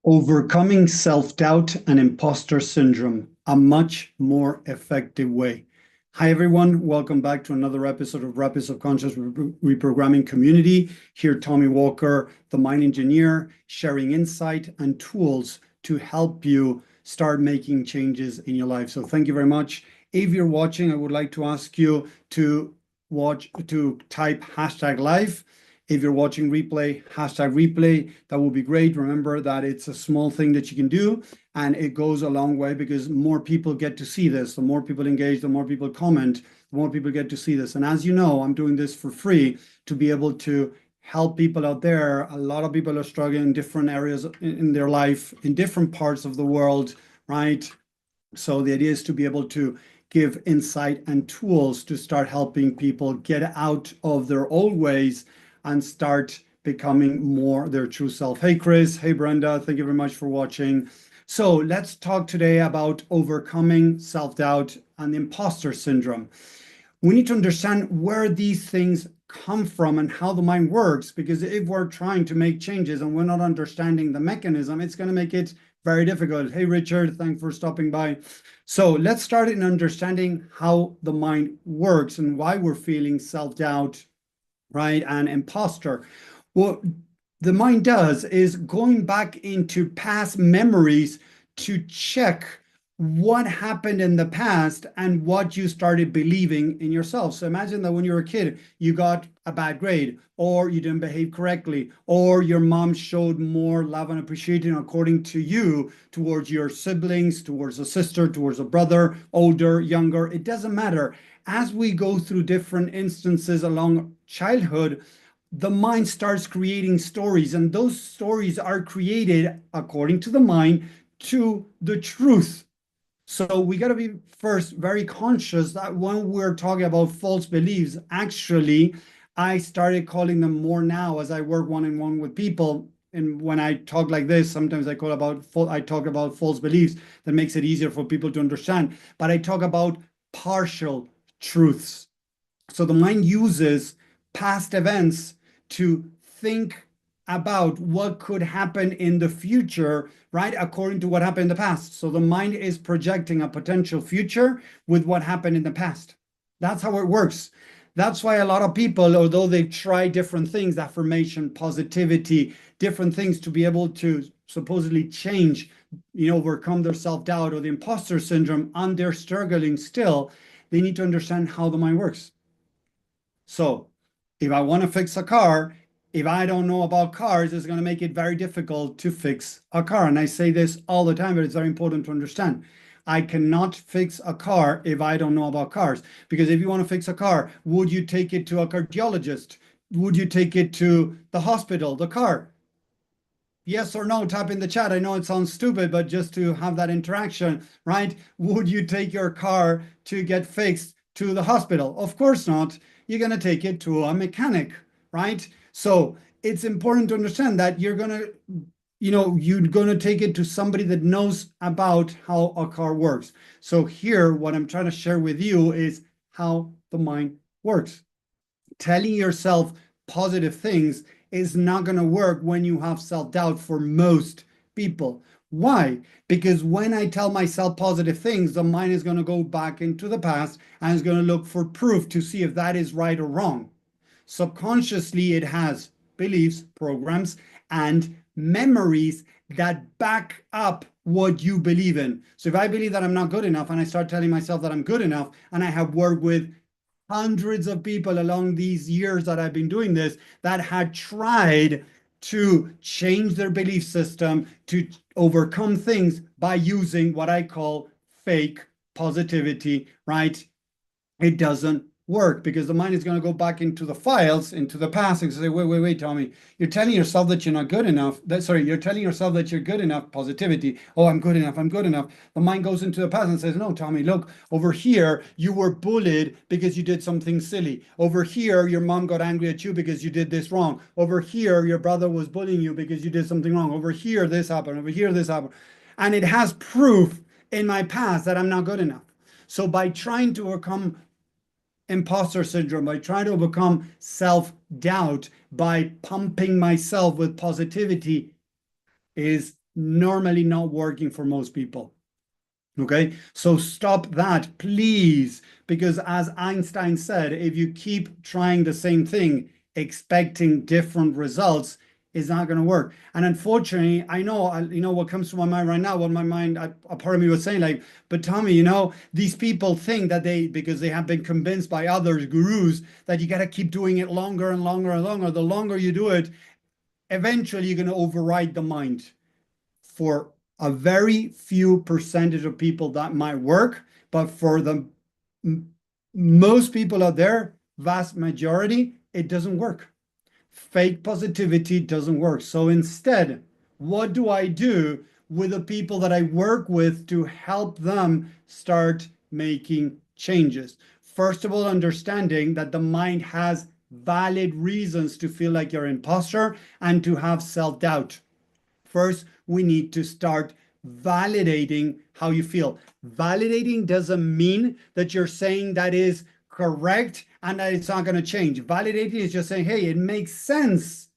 Overcoming self-doubt and imposter syndrome, a much more effective way. Hi, everyone. Welcome back to another episode of Rapid Subconscious Reprogramming Community. Here, Tommy Walker, the mind engineer, sharing insight and tools to help you start making changes in your life. So thank you very much. If you're watching, I would like to ask you to type #live. If you're watching replay, #replay, that will be great. Remember that it's a small thing that you can do, and it goes a long way because more people get to see this. The more people engage, the more people comment, the more people get to see this. And as you know, I'm doing this for free to be able to help people out there. A lot of people are struggling in different areas in their life, in different parts of the world, right? So the idea is to be able to give insight and tools to start helping people get out of their old ways and start becoming more their true self. Hey, Chris. Hey, Brenda. Thank you very much for watching. So let's talk today about overcoming self-doubt and imposter syndrome. We need to understand where these things come from and how the mind works, because if we're trying to make changes and we're not understanding the mechanism, it's going to make it very difficult. Hey, Richard, thanks for stopping by. So let's start in understanding how the mind works and why we're feeling self-doubt, right, and imposter. What the mind does is going back into past memories to check what happened in the past and what you started believing in yourself. So imagine that when you were a kid, you got a bad grade, or you didn't behave correctly, or your mom showed more love and appreciation according to you towards your siblings, towards a sister, towards a brother, older, younger, it doesn't matter. As we go through different instances along childhood, the mind starts creating stories, and those stories are created according to the mind to the truth. So we got to be first very conscious that when we're talking about false beliefs, actually, I started calling them more now as I work one-on-one with people. And when I talk like this, sometimes I talk about false beliefs. That makes it easier for people to understand. But I talk about partial truths. So the mind uses past events to think about what could happen in the future, right, according to what happened in the past. So the mind is projecting a potential future with what happened in the past. That's how it works. That's why a lot of people, although they try different things, affirmation, positivity, different things to be able to supposedly change, overcome their self-doubt or the imposter syndrome, and they're struggling still, they need to understand how the mind works. So if I want to fix a car, if I don't know about cars, it's going to make it very difficult to fix a car. And I say this all the time, but it's very important to understand. I cannot fix a car if I don't know about cars. Because if you want to fix a car, would you take it to a cardiologist? Would you take it to the hospital, the car? Yes or no, type in the chat. I know it sounds stupid, but just to have that interaction, right? Would you take your car to get fixed to the hospital? Of course not. You're going to take it to a mechanic, right? So it's important to understand that you're going to take it to somebody that knows about how a car works. So here, what I'm trying to share with you is how the mind works. Telling yourself positive things is not going to work when you have self-doubt for most people. Why? Because when I tell myself positive things, the mind is going to go back into the past and is going to look for proof to see if that is right or wrong. Subconsciously, it has beliefs, programs, and memories that back up what you believe in. So if I believe that I'm not good enough and I start telling myself that I'm good enough, and I have worked with hundreds of people along these years that I've been doing this that had tried to change their belief system to overcome things by using what I call fake positivity, right? It doesn't work because the mind is going to go back into the files, into the past, and say, wait, Tommy, you're telling yourself that you're not good enough. You're telling yourself that you're good enough. Positivity. Oh, I'm good enough. I'm good enough. The mind goes into the past and says, no, Tommy, look, over here, you were bullied because you did something silly. Over here, your mom got angry at you because you did this wrong. Over here, your brother was bullying you because you did something wrong. Over here, this happened. Over here, this happened. And it has proof in my past that I'm not good enough. So by trying to overcome imposter syndrome, by trying to overcome self-doubt, by pumping myself with positivity, is normally not working for most people. Okay, so stop that, please, because as Einstein said, if you keep trying the same thing, expecting different results, it's not going to work. And unfortunately, I know, what comes to my mind right now, a part of me was saying, like, but Tommy, these people think that because they have been convinced by others, gurus, that you got to keep doing it longer and longer and longer. The longer you do it, eventually you're going to override the mind. For a very few percentage of people that might work, but for the most people out there, vast majority, it doesn't work. Fake positivity doesn't work. So instead, what do I do with the people that I work with to help them start making changes? First of all, understanding that the mind has valid reasons to feel like you're an imposter and to have self-doubt. First, we need to start validating how you feel. Validating doesn't mean that you're saying that is correct and that it's not going to change. Validating is just saying, hey, it makes sense.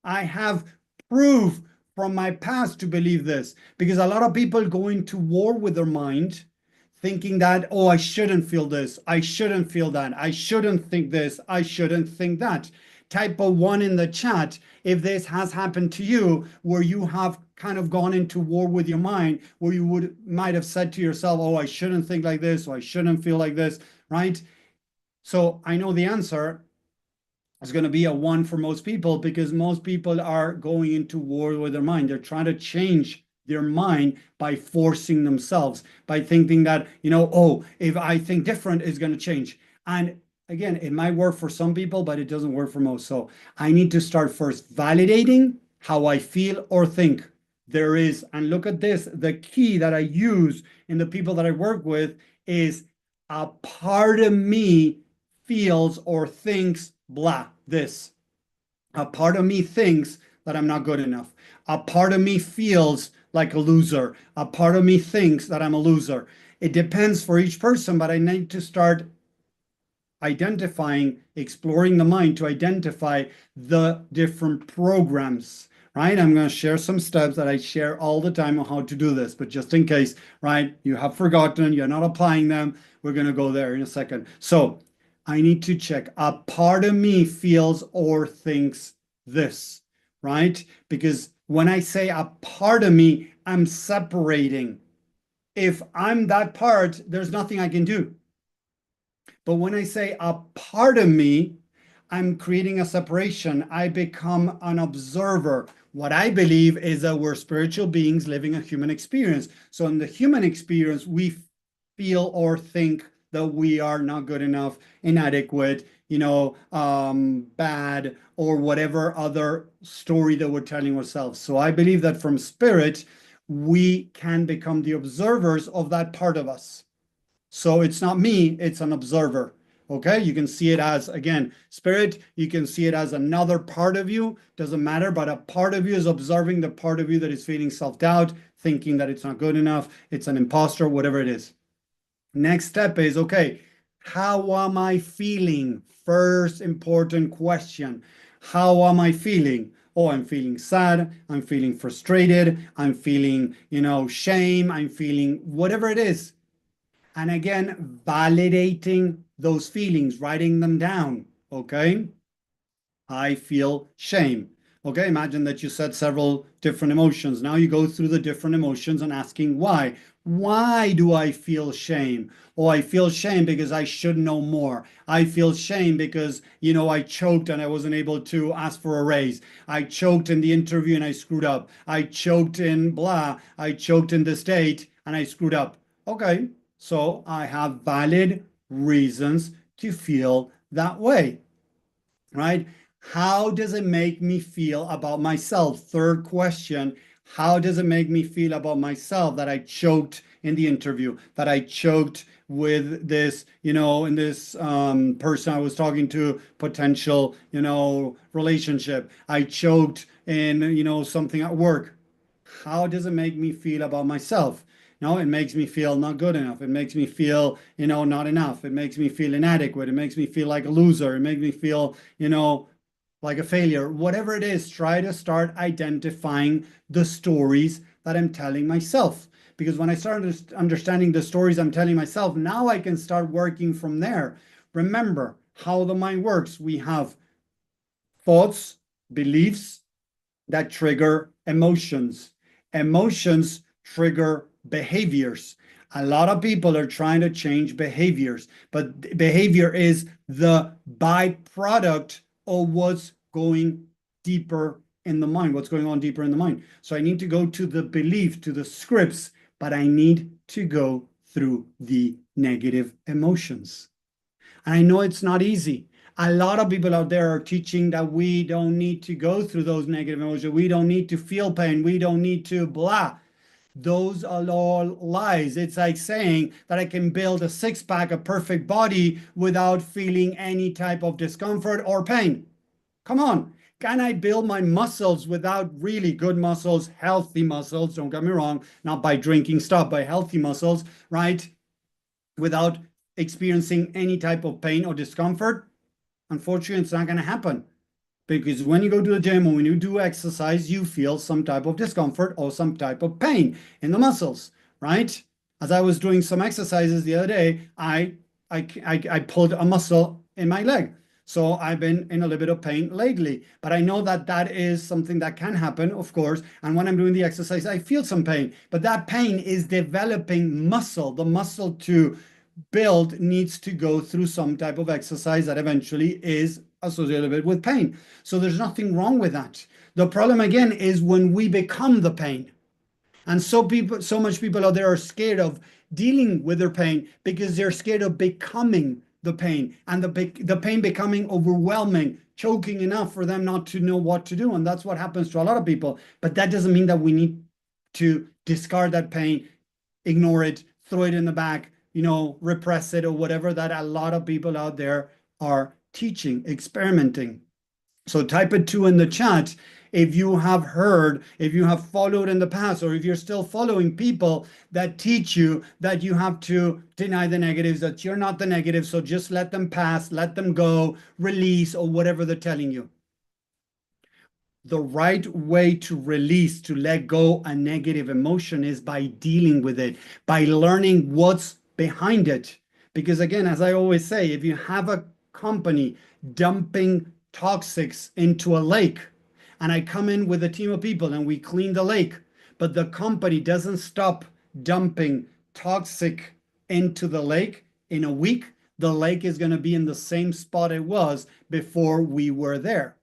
I have proof from my past to believe this. Because a lot of people go into war with their mind thinking that, oh, I shouldn't feel this, I shouldn't feel that, I shouldn't think this, I shouldn't think that. Type a 1 in the chat if this has happened to you, where you have kind of gone into war with your mind, where you might have said to yourself, oh, I shouldn't think like this, or I shouldn't feel like this, right? So I know the answer is going to be a 1 for most people, because most people are going into war with their mind. They're trying to change their mind by forcing themselves, by thinking that, oh, if I think different, it's going to change. And again, it might work for some people, but it doesn't work for most. So I need to start first validating how I feel or think. There is, and look at this, the key that I use in the people that I work with is a part of me feels or thinks blah, this. A part of me thinks that I'm not good enough. A part of me feels like a loser. A part of me thinks that I'm a loser. It depends for each person, but I need to start identifying, exploring the mind to identify the different programs, right? I'm going to share some steps that I share all the time on how to do this, but just in case, right, you have forgotten, you're not applying them, we're going to go there in a second. So I need to check. A part of me feels or thinks this, right? Because when I say a part of me, I'm separating. If I'm that part, there's nothing I can do. But when I say a part of me, I'm creating a separation. I become an observer. What I believe is that we're spiritual beings living a human experience. So in the human experience, we feel or think that we are not good enough, inadequate, bad, or whatever other story that we're telling ourselves. So I believe that from spirit, we can become the observers of that part of us. So it's not me, it's an observer. Okay, you can see it as, again, spirit, you can see it as another part of you, doesn't matter, but a part of you is observing the part of you that is feeling self-doubt, thinking that it's not good enough, it's an imposter, whatever it is. Next step is, okay, how am I feeling? First important question. How am I feeling? Oh, I'm feeling sad, I'm feeling frustrated, I'm feeling, shame, I'm feeling whatever it is. And again, validating those feelings, writing them down, okay? I feel shame. Okay, imagine that you said several different emotions. Now you go through the different emotions and asking why. Why do I feel shame? Oh, I feel shame because I should know more. I feel shame because, I choked and I wasn't able to ask for a raise. I choked in the interview and I screwed up. I choked in blah. I choked in this date and I screwed up. Okay, so I have valid reasons to feel that way, right? How does it make me feel about myself? Third question, how does it make me feel about myself that I choked in the interview, that I choked with this, in this person I was talking to, potential, relationship. I choked in, something at work. How does it make me feel about myself? No, it makes me feel not good enough. It makes me feel, not enough. It makes me feel inadequate. It makes me feel like a loser. It makes me feel, like a failure. Whatever it is, try to start identifying the stories that I'm telling myself. Because when I started understanding the stories I'm telling myself, now I can start working from there. Remember how the mind works. We have thoughts, beliefs that trigger emotions. Emotions trigger behaviors. A lot of people are trying to change behaviors, but behavior is the byproduct of what's going deeper in the mind, what's going on deeper in the mind. So I need to go to the belief, to the scripts, but I need to go through the negative emotions. And I know it's not easy. A lot of people out there are teaching that we don't need to go through those negative emotions. We don't need to feel pain. We don't need to blah. Those are all lies. It's like saying that I can build a six-pack, a perfect body without feeling any type of discomfort or pain. Come on. Can I build my muscles without really good muscles, healthy muscles? Don't get me wrong, not by drinking stuff, by healthy muscles, right? Without experiencing any type of pain or discomfort? Unfortunately, it's not going to happen. Because when you go to the gym or when you do exercise, you feel some type of discomfort or some type of pain in the muscles, right? As I was doing some exercises the other day, I pulled a muscle in my leg. So I've been in a little bit of pain lately, but I know that that is something that can happen, of course. And when I'm doing the exercise, I feel some pain, but that pain is developing muscle. The muscle to build needs to go through some type of exercise that eventually is associated with pain. So there's nothing wrong with that. The problem again is when we become the pain. And so much people out there are scared of dealing with their pain because they're scared of becoming the pain and the pain becoming overwhelming, choking enough for them not to know what to do. And that's what happens to a lot of people. But that doesn't mean that we need to discard that pain, ignore it, throw it in the back, repress it or whatever that a lot of people out there are teaching, experimenting. So type it too in the chat if you have heard, if you have followed in the past, or if you're still following people that teach you that you have to deny the negatives, that you're not the negative, so just let them pass, let them go, release, or whatever they're telling you. The right way to release, to let go a negative emotion is by dealing with it, by learning what's behind it. Because again, as I always say, if you have a company dumping toxics into a lake, and I come in with a team of people and we clean the lake, but the company doesn't stop dumping toxic into the lake in a week, the lake is going to be in the same spot it was before we were there.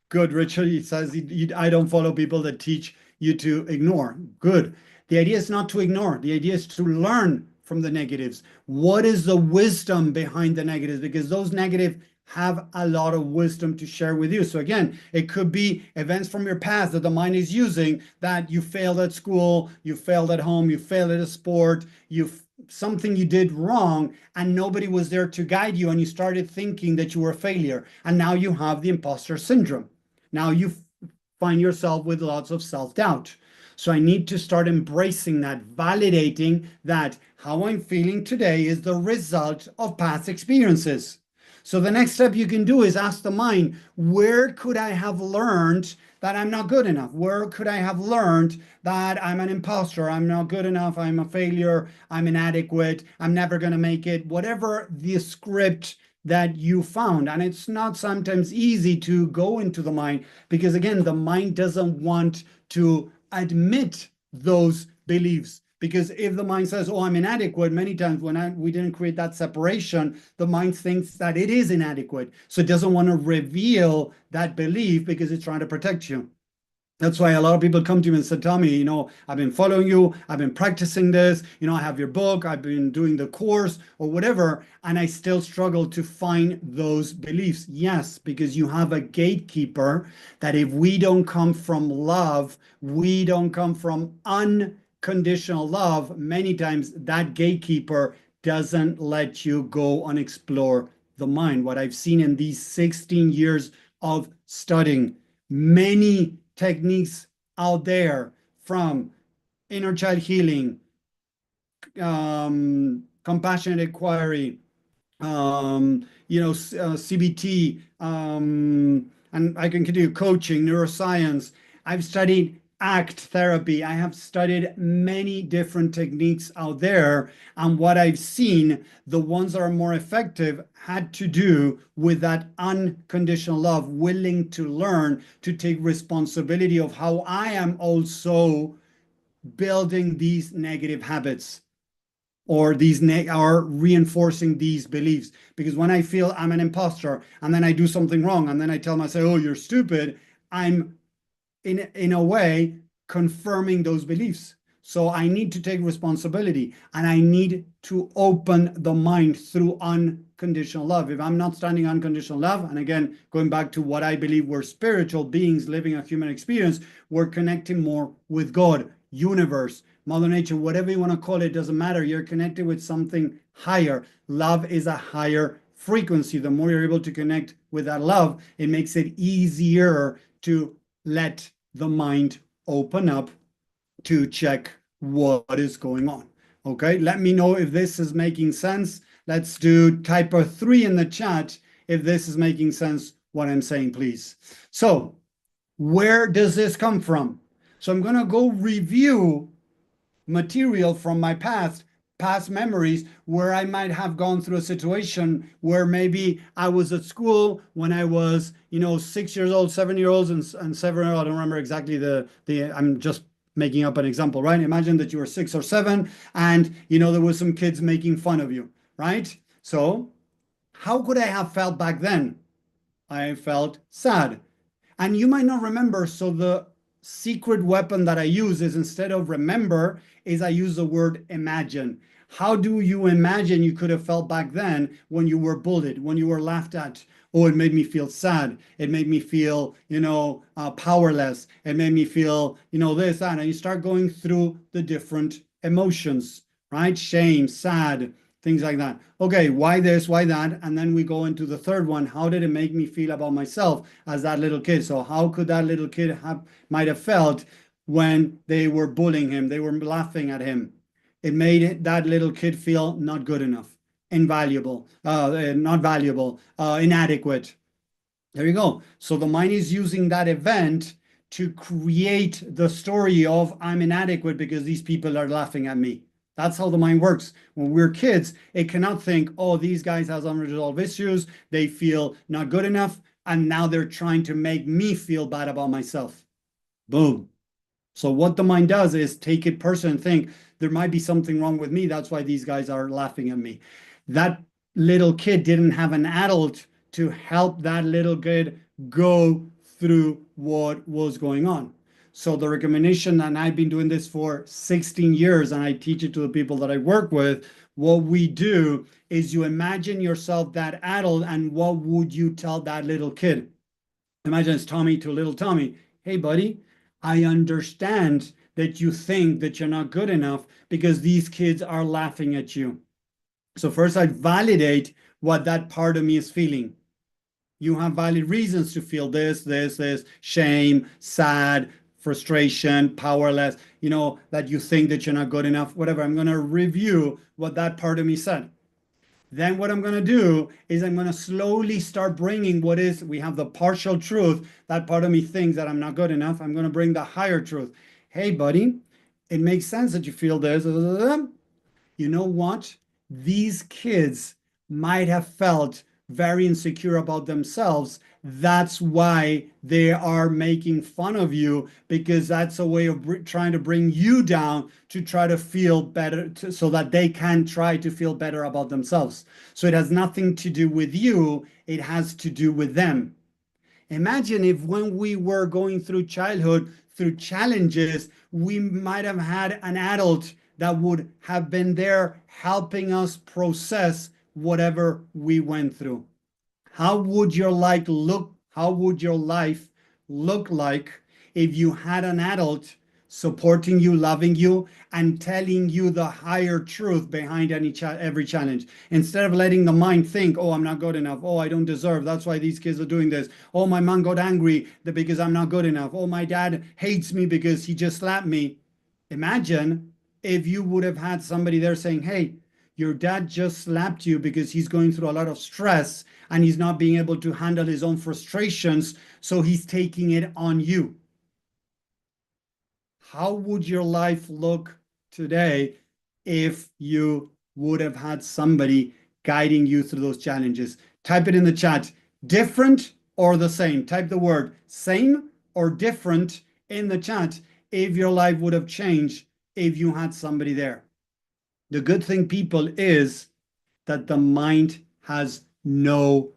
Good, Richard. He says, I don't follow people that teach you to ignore. Good. The idea is not to ignore. The idea is to learn from the negatives. What is the wisdom behind the negatives? Because those negatives have a lot of wisdom to share with you. So again, it could be events from your past that the mind is using, that you failed at school, you failed at home, you failed at a sport, something you did wrong and nobody was there to guide you and you started thinking that you were a failure. And now you have the imposter syndrome. Now you find yourself with lots of self-doubt. So I need to start embracing that, validating that how I'm feeling today is the result of past experiences. So the next step you can do is ask the mind, where could I have learned that I'm not good enough? Where could I have learned that I'm an imposter? I'm not good enough. I'm a failure. I'm inadequate. I'm never going to make it. Whatever the script that you found. And it's not sometimes easy to go into the mind because, again, the mind doesn't want to admit those beliefs. Because if the mind says, oh, I'm inadequate, many times when we didn't create that separation, the mind thinks that it is inadequate. So it doesn't want to reveal that belief because it's trying to protect you. That's why a lot of people come to me and say, Tommy, I've been following you, I've been practicing this, I have your book, I've been doing the course or whatever, and I still struggle to find those beliefs. Yes, because you have a gatekeeper that if we don't come from love, we don't come from unconditional love, many times that gatekeeper doesn't let you go and explore the mind. What I've seen in these 16 years of studying, many techniques out there from inner child healing, compassionate inquiry, CBT, and I can continue coaching, neuroscience, I've studied ACT therapy. I have studied many different techniques out there. And what I've seen, the ones that are more effective had to do with that unconditional love, willing to learn, to take responsibility of how I am also building these negative habits or are reinforcing these beliefs. Because when I feel I'm an imposter and then I do something wrong and then I tell myself, oh, you're stupid, I'm in a way confirming those beliefs. So I need to take responsibility and I need to open the mind through unconditional love. If I'm not standing unconditional love, and again, going back to what I believe we're spiritual beings living a human experience, we're connecting more with God, universe, Mother Nature, whatever you want to call it, doesn't matter. You're connected with something higher. Love is a higher frequency. The more you're able to connect with that love, it makes it easier to let the mind open up to check what is going on. Okay, let me know if this is making sense. Let's do type a 3 in the chat if this is making sense, what I'm saying, please. So where does this come from? So I'm going to go review material from my past memories where I might have gone through a situation where maybe I was at school when I was, 6 years old, 7 year olds, and 7 year old. I don't remember exactly I'm just making up an example, right? Imagine that you were 6 or 7 and, there was some kids making fun of you, right? So how could I have felt back then? I felt sad. And you might not remember, so the secret weapon that I use is instead of remember, is I use the word imagine. How do you imagine you could have felt back then when you were bullied, when you were laughed at? Oh, it made me feel sad. It made me feel, powerless. It made me feel, this, that. And you start going through the different emotions, right? Shame, sad, things like that. Okay, why this, why that? And then we go into the third one. How did it make me feel about myself as that little kid? So how could that little kid might have felt when they were bullying him, they were laughing at him? It made that little kid feel not good enough, invaluable, not valuable, inadequate. There you go. So the mind is using that event to create the story of I'm inadequate because these people are laughing at me. That's how the mind works. When we're kids, it cannot think, oh, these guys have unresolved issues. They feel not good enough. And now they're trying to make me feel bad about myself. Boom. So what the mind does is take it personal and think there might be something wrong with me. That's why these guys are laughing at me. That little kid didn't have an adult to help that little kid go through what was going on. So the recommendation, and I've been doing this for 16 years, and I teach it to the people that I work with, what we do is you imagine yourself that adult, and what would you tell that little kid? Imagine it's Tommy to little Tommy. Hey, buddy, I understand that you think that you're not good enough because these kids are laughing at you. So first I validate what that part of me is feeling. You have valid reasons to feel this, shame, sad, frustration, powerless, that you think that you're not good enough, whatever. I'm going to review what that part of me said. Then what I'm going to do is I'm going to slowly start bringing we have the partial truth. That part of me thinks that I'm not good enough. I'm going to bring the higher truth. Hey, buddy, it makes sense that you feel this. You know what? These kids might have felt very insecure about themselves. That's why they are making fun of you, because that's a way of trying to bring you down to try to feel better, so that they can try to feel better about themselves. So it has nothing to do with you. It has to do with them. Imagine if when we were going through childhood, through challenges, we might have had an adult that would have been there helping us process whatever we went through. How would your life look? How would your life look like if you had an adult supporting you, loving you, and telling you the higher truth behind every challenge? Instead of letting the mind think, oh, I'm not good enough. Oh, I don't deserve. That's why these kids are doing this. Oh, my mom got angry because I'm not good enough. Oh, my dad hates me because he just slapped me. Imagine if you would have had somebody there saying, hey, your dad just slapped you because he's going through a lot of stress and he's not being able to handle his own frustrations, so he's taking it on you. How would your life look today if you would have had somebody guiding you through those challenges? Type it in the chat. Different or the same? Type the word same or different in the chat if your life would have changed if you had somebody there. The good thing, people, is that the mind has no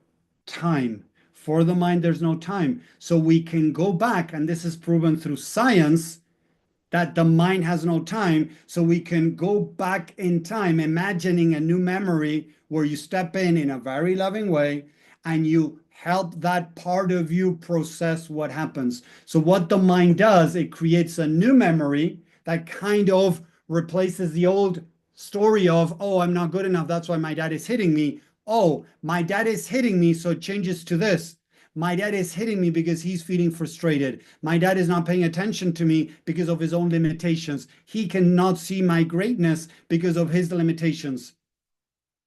time. For the mind, there's no time. So we can go back, and this is proven through science, that the mind has no time. So we can go back in time, imagining a new memory where you step in a very loving way and you help that part of you process what happens. So what the mind does, it creates a new memory that kind of replaces the old story of, oh, I'm not good enough. That's why my dad is hitting me. Oh, my dad is hitting me. So it changes to this. My dad is hitting me because he's feeling frustrated. My dad is not paying attention to me because of his own limitations. He cannot see my greatness because of his limitations.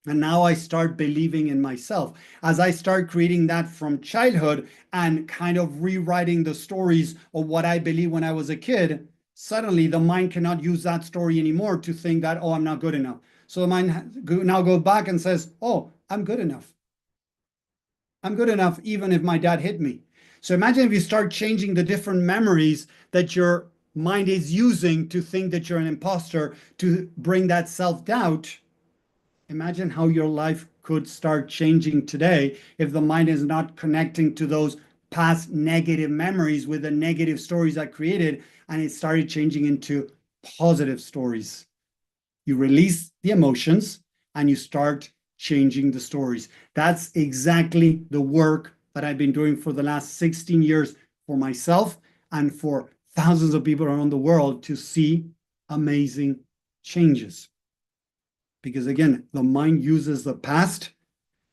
And now I start believing in myself. As I start creating that from childhood and kind of rewriting the stories of what I believe when I was a kid, suddenly the mind cannot use that story anymore to think that, oh, I'm not good enough. So the mind now goes back and says, oh, I'm good enough. I'm good enough even if my dad hit me. So imagine if you start changing the different memories that your mind is using to think that you're an imposter, to bring that self-doubt. Imagine how your life could start changing today if the mind is not connecting to those past negative memories with the negative stories that created, and it started changing into positive stories. You release the emotions and you start changing the stories. That's exactly the work that I've been doing for the last 16 years for myself and for thousands of people around the world to see amazing changes. Because again, the mind uses the past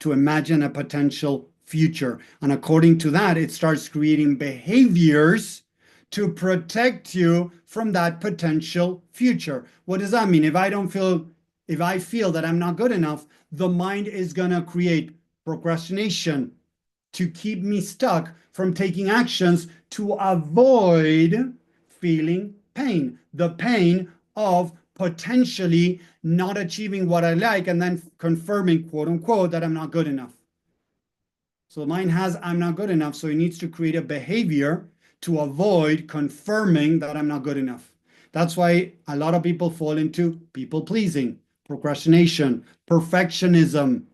to imagine a potential future. And according to that, it starts creating behaviors to protect you from that potential future. What does that mean? If I feel that I'm not good enough, the mind is going to create procrastination to keep me stuck from taking actions to avoid feeling pain. The pain of potentially not achieving what I like and then confirming, quote unquote, that I'm not good enough. So the mind has, I'm not good enough. So it needs to create a behavior to avoid confirming that I'm not good enough. That's why a lot of people fall into people pleasing, procrastination, perfectionism,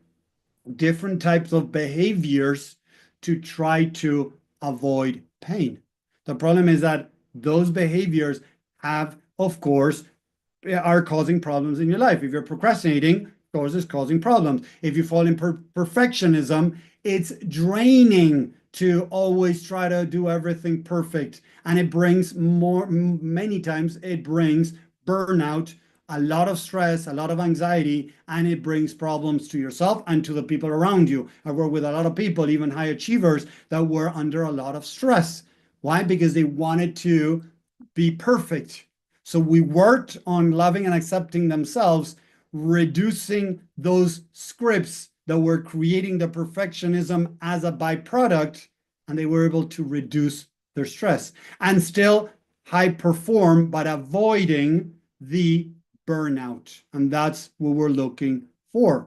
different types of behaviors to try to avoid pain. The problem is that those behaviors have, of course, are causing problems in your life. If you're procrastinating, of course, it's causing problems. If you fall in perfectionism, it's draining to always try to do everything perfect. And it brings many times, it brings burnout, a lot of stress, a lot of anxiety, and it brings problems to yourself and to the people around you. I work with a lot of people, even high achievers, that were under a lot of stress. Why? Because they wanted to be perfect. So we worked on loving and accepting themselves, reducing those scripts that were creating the perfectionism as a byproduct, and they were able to reduce their stress and still high perform, but avoiding the burnout. And that's what we're looking for.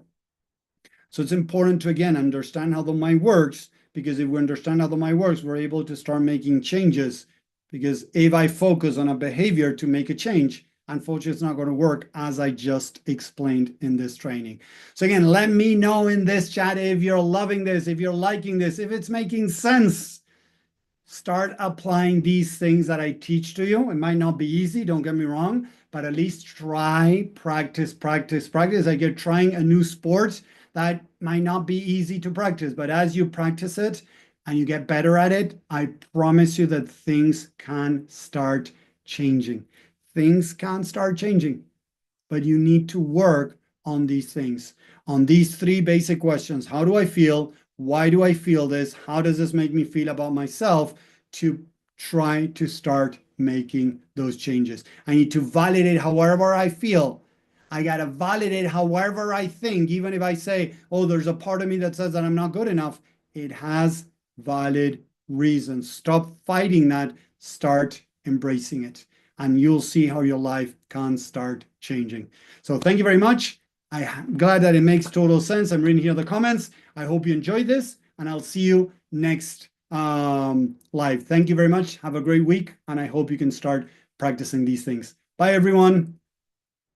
So it's important to, again, understand how the mind works, because if we understand how the mind works, we're able to start making changes. Because if I focus on a behavior to make a change, unfortunately, it's not going to work, as I just explained in this training. So again, let me know in this chat if you're loving this, if you're liking this, if it's making sense. Start applying these things that I teach to you. It might not be easy, don't get me wrong, but at least try, practice, practice, practice. Like you're trying a new sport that might not be easy to practice, but as you practice it and you get better at it, I promise you that things can start changing. Things can start changing, but you need to work on these things, on these three basic questions. How do I feel? Why do I feel this? How does this make me feel about myself? To try to start making those changes. I need to validate however I feel. I got to validate however I think. Even if I say, oh, there's a part of me that says that I'm not good enough, it has valid reasons. Stop fighting that. Start embracing it. and you'll see how your life can start changing. So thank you very much. I'm glad that it makes total sense. I'm reading here the comments. I hope you enjoyed this, and I'll see you next live. Thank you very much. Have a great week, and I hope you can start practicing these things. Bye, everyone.